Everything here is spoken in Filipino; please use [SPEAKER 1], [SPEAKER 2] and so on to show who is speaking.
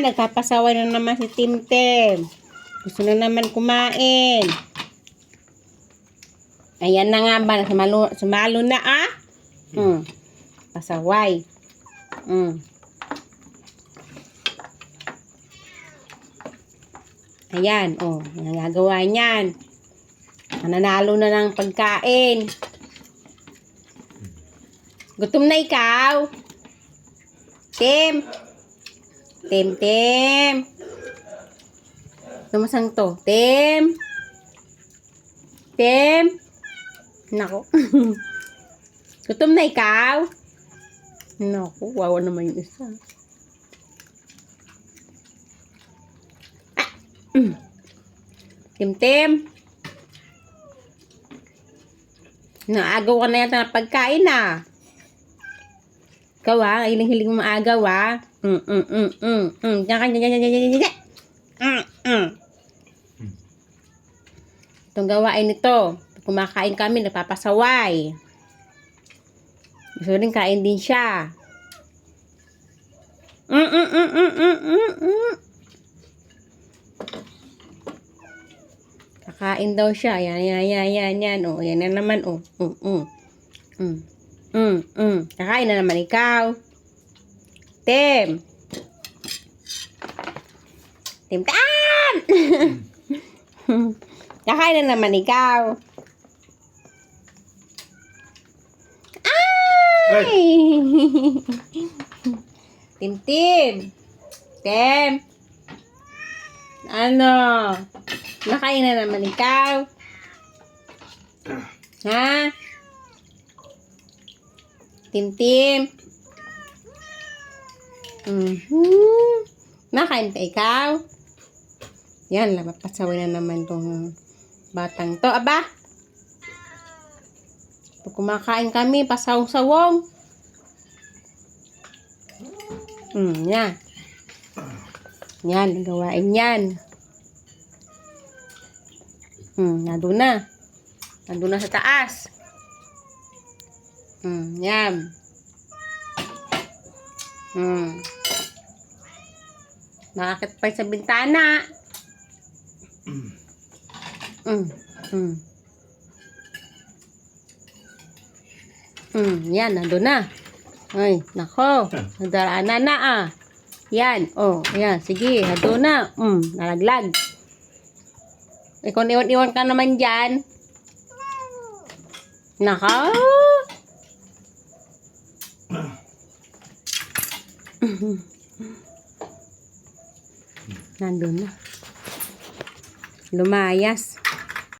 [SPEAKER 1] nagpapasaway na naman si Timtem. Gusto na naman kumain. Ayan na nga ba, sumalo na pasaway. Ayan, nagagawa niyan. Nanalo na ng pagkain. Gutom na ikaw? Tim. Lumasang to. Tim. Nako. Gutom na ikaw? Nako, wawa naman yung isa. Tim. Naagaw ka na yata ng pagkain Ikaw hiling-hiling mo maagaw Itong gawain nito. Kumakain kami, napapasaway. Gusto rin kain din siya. Kakain daw siya. Yan. Yan na naman. Kakain na naman ikaw. Tim. Kakain na naman ikaw. Ay! Tim. Ano? Nakain na naman ikaw? Ha? Tim. Nakain pa ikaw? Yan, napapasaway na naman tong batang to. Aba? Pag kumakain kami, pasaw-sawong. Yan. Yan, gawain yan. Nandun na. Nandun na sa taas. Yan. Nakakit pa sa bintana. Yan, nandun na. Ay, nako. Nadaraanan na Yan, yan. Sige, nandun na. Nalaglag. Kung iwan ka naman dyan. Nako. Nandun na. Lumayas.